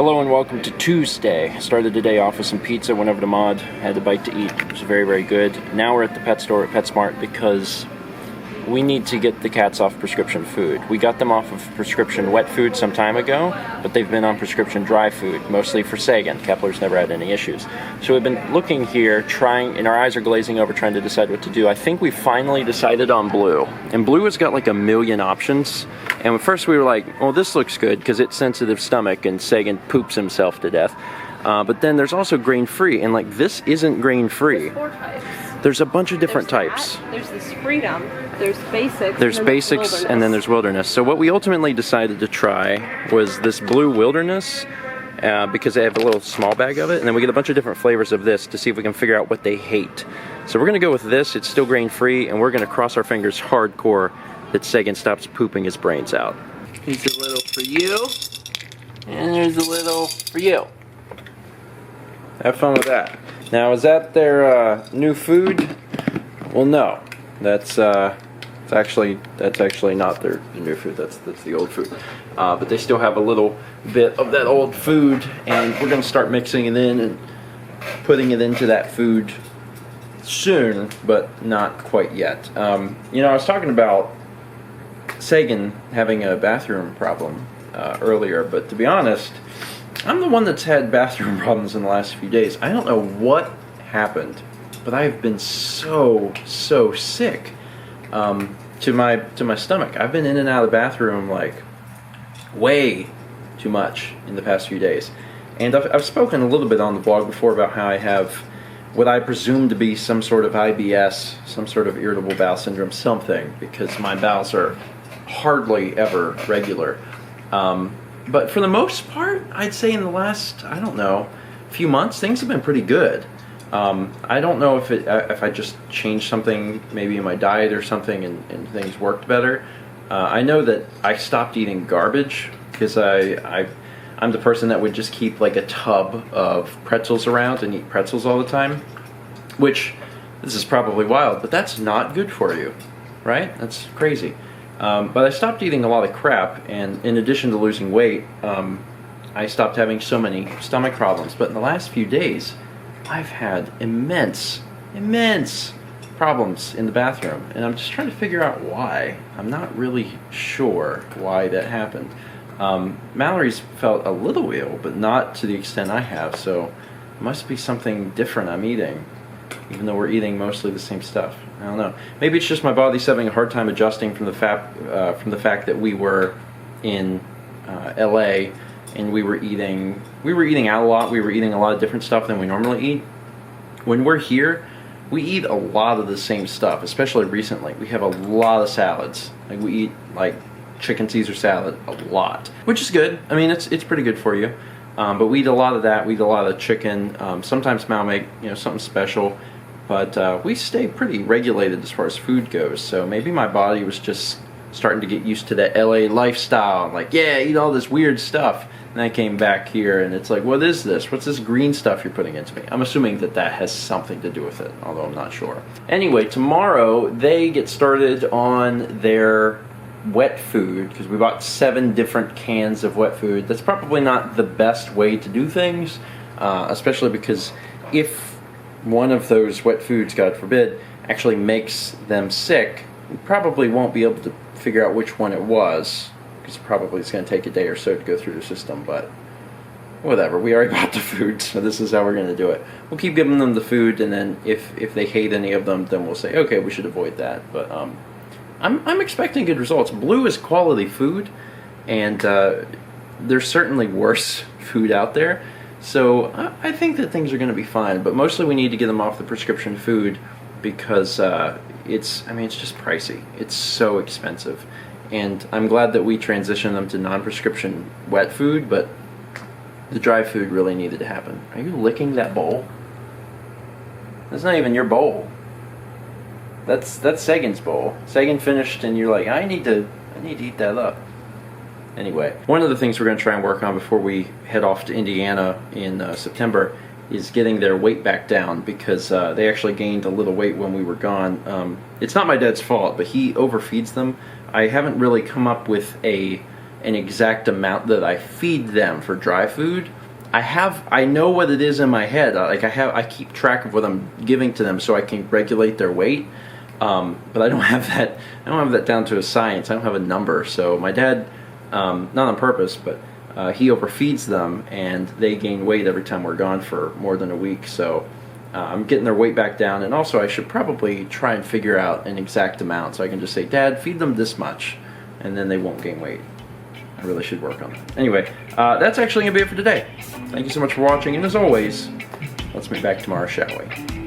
Hello and welcome to Tuesday. Started the day off with some pizza, went over to Mod, had a bite to eat. It was very, very good. Now we're at the pet store at PetSmart because we need to get the cats off prescription food. We got them off of prescription wet food some time ago, but they've been on prescription dry food, mostly for Sagan. Kepler's never had any issues. So we've been looking here, trying, and our eyes are glazing over trying to decide what to do. I think we finally decided on Blue. And Blue has got like a million options. And at first we were like, well, this looks good because it's sensitive stomach and Sagan poops himself to death. But then there's also grain-free, and like this isn't grain-free. There's 4 types. There's a bunch of different types. There's this Freedom, there's Basics, there's Basics, and then there's Wilderness. So what we ultimately decided to try was this Blue Wilderness because they have a little small bag of it, and then we get a bunch of different flavors of this to see if we can figure out what they hate. So we're going to go with this. It's still grain-free, and we're going to cross our fingers hardcore that Sagan stops pooping his brains out. Here's a little for you, and there's a little for you. Have fun with that. Now, is that their new food? Well, no. That's actually not their new food. That's the old food. But they still have a little bit of that old food, and we're going to start mixing it in and putting it into that food soon, but not quite yet. I was talking about Sagan having a bathroom problem earlier, but to be honest, I'm the one that's had bathroom problems in the last few days. I don't know what happened, but I've been so sick to my stomach. I've been in and out of the bathroom like way too much in the past few days. And I've spoken a little bit on the blog before about how I have what I presume to be some sort of IBS, some sort of irritable bowel syndrome, something, because my bowels are hardly ever regular. But for the most part, I'd say in the last, I don't know, few months, things have been pretty good. I don't know if I just changed something, maybe in my diet or something, and things worked better. I know that I stopped eating garbage because I'm the person that would just keep like a tub of pretzels around and eat pretzels all the time, which, this is probably wild, but that's not good for you, right? That's crazy. But I stopped eating a lot of crap, and in addition to losing weight, I stopped having so many stomach problems. But in the last few days, I've had immense problems in the bathroom, and I'm just trying to figure out why. I'm not really sure why that happened. Mallory's felt a little ill, but not to the extent I have, so it must be something different I'm eating, even though we're eating mostly the same stuff. I don't know. Maybe it's just my body's having a hard time adjusting from the fact that we were in LA and we were eating out a lot. We were eating a lot of different stuff than we normally eat. When we're here, we eat a lot of the same stuff, especially recently. We have a lot of salads. Like we eat like chicken Caesar salad a lot, which is good. I mean, it's pretty good for you. But we eat a lot of that. We eat a lot of chicken. Sometimes Mal make something special. But we stay pretty regulated as far as food goes, so maybe my body was just starting to get used to that LA lifestyle. I'm like, yeah, eat all this weird stuff. And I came back here, and it's like, what is this? What's this green stuff you're putting into me? I'm assuming that has something to do with it, although I'm not sure. Anyway, tomorrow they get started on their wet food, because we bought 7 different cans of wet food. That's probably not the best way to do things, especially because if one of those wet foods, God forbid, actually makes them sick, we probably won't be able to figure out which one it was, because probably it's going to take a day or so to go through the system, but whatever. We already bought the food, so this is how we're going to do it. We'll keep giving them the food, and then if they hate any of them, then we'll say, okay, we should avoid that. But I'm expecting good results. Blue is quality food, and there's certainly worse food out there. So I think that things are going to be fine, but mostly we need to get them off the prescription food because it's just pricey. It's so expensive. And I'm glad that we transitioned them to non-prescription wet food, but the dry food really needed to happen. Are you licking that bowl? That's not even your bowl. That's Sagan's bowl. Sagan finished and you're like, I need to eat that up. Anyway, one of the things we're going to try and work on before we head off to Indiana in September is getting their weight back down, because they actually gained a little weight when we were gone. It's not my dad's fault, but he overfeeds them. I haven't really come up with a an exact amount that I feed them for dry food. I know what it is in my head. I keep track of what I'm giving to them so I can regulate their weight. But I don't have that. I don't have that down to a science. I don't have a number. So my dad, not on purpose, but he overfeeds them, and they gain weight every time we're gone for more than a week. So I'm getting their weight back down, and also I should probably try and figure out an exact amount so I can just say, Dad, feed them this much, and then they won't gain weight. I really should work on that. Anyway, that's actually going to be it for today. Thank you so much for watching, and as always, let's meet back tomorrow, shall we?